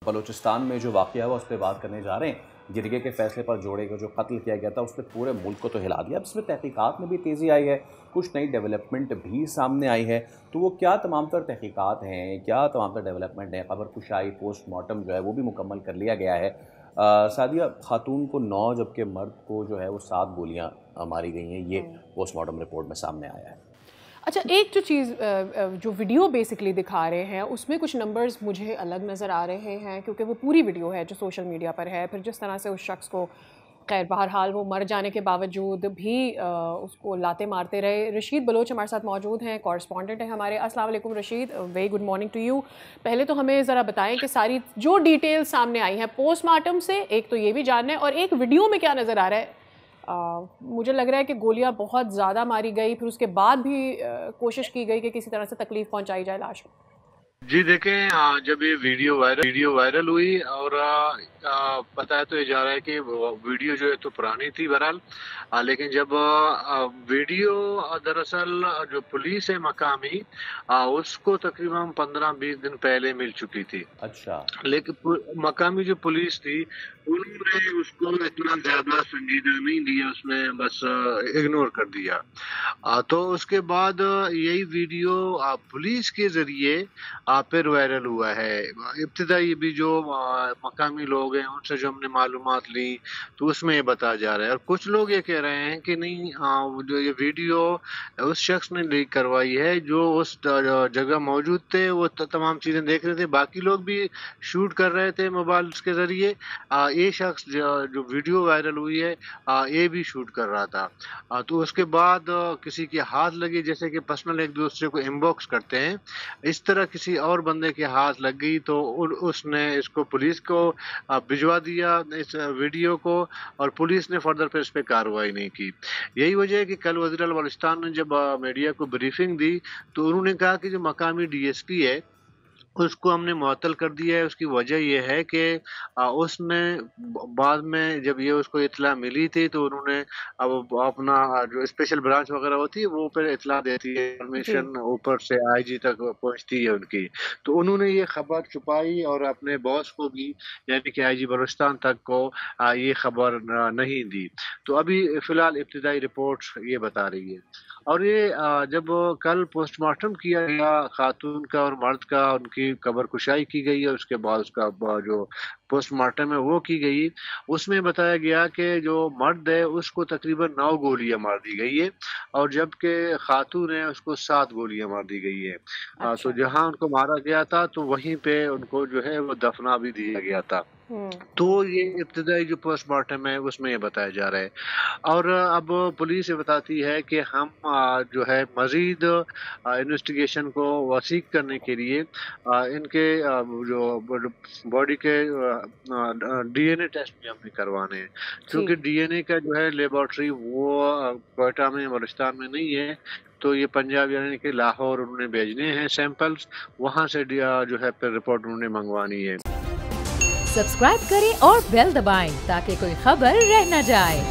بلوچستان میں جو واقعہ ہوا اس پہ بات کرنے جا رہے ہیں۔ جرگے کے فیصلے پر جوڑے کو جو قتل کیا گیا تھا اس نے پورے ملک کو تو ہلا دیا۔ اب اس میں تحقیقات میں بھی تیزی آئی ہے، کچھ نئی ڈیولپمنٹ بھی سامنے آئی ہے، تو وہ کیا تمام تر تحقیقات ہیں، کیا تمام تر ڈیولپمنٹ ہیں؟ خبر کشائی، پوسٹ مارٹم جو ہے وہ بھی مکمل کر لیا گیا ہے۔ سعدیہ، خاتون کو 9 جبکہ مرد کو جو ہے وہ 7 گولیاں ماری گئی ہیں، یہ پوسٹ مارٹم رپورٹ میں سامنے آیا ہے۔ اچھا، ایک جو چیز جو ویڈیو بیسکلی دکھا رہے ہیں اس میں کچھ نمبرز مجھے الگ نظر آ رہے ہیں، کیونکہ وہ پوری ویڈیو ہے جو سوشل میڈیا پر ہے۔ پھر جس طرح سے اس شخص کو، خیر بہرحال وہ مر جانے کے باوجود بھی اس کو لاتے مارتے رہے۔ رشید بلوچ ہمارے ساتھ موجود ہیں، کورسپونڈنٹ ہیں ہمارے۔ السلام علیکم Rasheed, very good morning to you. پہلے تو ہمیں ذرا بتائیں کہ ساری جو ڈیٹیل سامنے آئی ہیں پوسٹ مارٹم سے، ایک تو یہ بھی جاننا ہے، اور ایک ویڈیو میں کیا نظر آ رہا ہے؟ مجھے لگ رہا ہے کہ گولیاں بہت زیادہ ماری گئی، پھر اس کے بعد بھی کوشش کی گئی کہ کسی طرح سے تکلیف پہنچائی جائے لاش کو۔ جی دیکھیں، جب یہ ویڈیو وائرل ہوئی اور بتایا تو یہ جا رہا ہے کہ ویڈیو جو ہے تو پرانی تھی بہرحال، لیکن جب ویڈیو دراصل جو پولیس ہے مقامی اس کو تقریباً 15-20 دن پہلے مل چکی تھی۔ اچھا، لیکن مقامی جو پولیس تھی انہوں نے اس کو اتنا زیادہ سنجیدہ نہیں لیا، اس نے بس اگنور کر دیا۔ تو اس کے بعد یہی ویڈیو پولیس کے ذریعے پھر وائرل ہوا ہے۔ ابتدائی بھی جو مقامی لوگ ہیں ان سے جو ہم نے معلومات لی تو اس میں یہ بتایا جا رہا ہے، اور کچھ لوگ یہ کہہ رہے ہیں کہ نہیں، جو یہ ویڈیو اس شخص نے لیک کروائی ہے جو اس جگہ موجود تھے، وہ تمام چیزیں دیکھ رہے تھے، باقی لوگ بھی شوٹ کر رہے تھے موبائل کے ذریعے۔ یہ شخص جو ویڈیو وائرل ہوئی ہے یہ بھی شوٹ کر رہا تھا۔ تو اس کے بعد کسی کے ہاتھ لگی، جیسے کہ پرسنل ایک دوسرے کو انباکس کرتے ہیں، اس طرح کسی اور بندے کے ہاتھ لگ گئی تو اس نے اس کو پولیس کو بھجوا دیا اس ویڈیو کو، اور پولیس نے فردر پہ اس پہ کارروائی نہیں کی۔ یہی وجہ ہے کہ کل وزیر اعلیٰ بلوچستان نے جب میڈیا کو بریفنگ دی تو انہوں نے کہا کہ جو مقامی ڈی ایس پی ہے اس کو ہم نے معطل کر دیا ہے۔ اس کی وجہ یہ ہے کہ اس نے بعد میں جب یہ اس کو اطلاع ملی تھی تو انہوں نے اب اپنا جو اسپیشل برانچ وغیرہ ہوتی ہے وہ پھر اطلاع دیتی ہے، انفارمیشن اوپر سے آئی جی تک پہنچتی ہے ان کی، تو انہوں نے یہ خبر چھپائی اور اپنے باس کو بھی، یعنی کہ آئی جی بلوچستان تک کو یہ خبر نہیں دی۔ تو ابھی فی الحال ابتدائی رپورٹ یہ بتا رہی ہے۔ اور یہ جب کل پوسٹ مارٹم کیا گیا خاتون کا اور مرد کا، ان کی قبر کشائی کی گئی اور اس کے بعد اس کا جو پوسٹ مارٹم ہے وہ کی گئی، اس میں بتایا گیا کہ جو مرد ہے اس کو تقریباً 9 گولیاں مار دی گئی ہے، اور جبکہ خاتون ہے اس کو 7 گولیاں مار دی گئی ہے۔ تو جہاں ان کو مارا گیا تھا تو وہیں پہ ان کو جو ہے وہ دفنا بھی دیا گیا تھا۔ تو یہ ابتدائی جو پوسٹ مارٹم ہے اس میں یہ بتایا جا رہا ہے، اور اب پولیس یہ بتاتی ہے کہ ہم جو ہے مزید انویسٹیگیشن کو وسیع کرنے کے لیے ان کے جو باڈی کے ڈی این اے ٹیسٹ بھی ہم نے کروانے ہیں، کیونکہ ڈی این اے کا جو ہے لیبارٹری وہ کوئٹہ میں، بلوچستان میں نہیں ہے، تو یہ پنجاب یعنی کہ لاہور انہوں نے بھیجنے ہیں سیمپلز، وہاں سے جو ہے پھر رپورٹ انہوں نے منگوانی ہے۔ سبسکرائب کریں اور بیل دبائیں تاکہ کوئی خبر رہ نہ جائے۔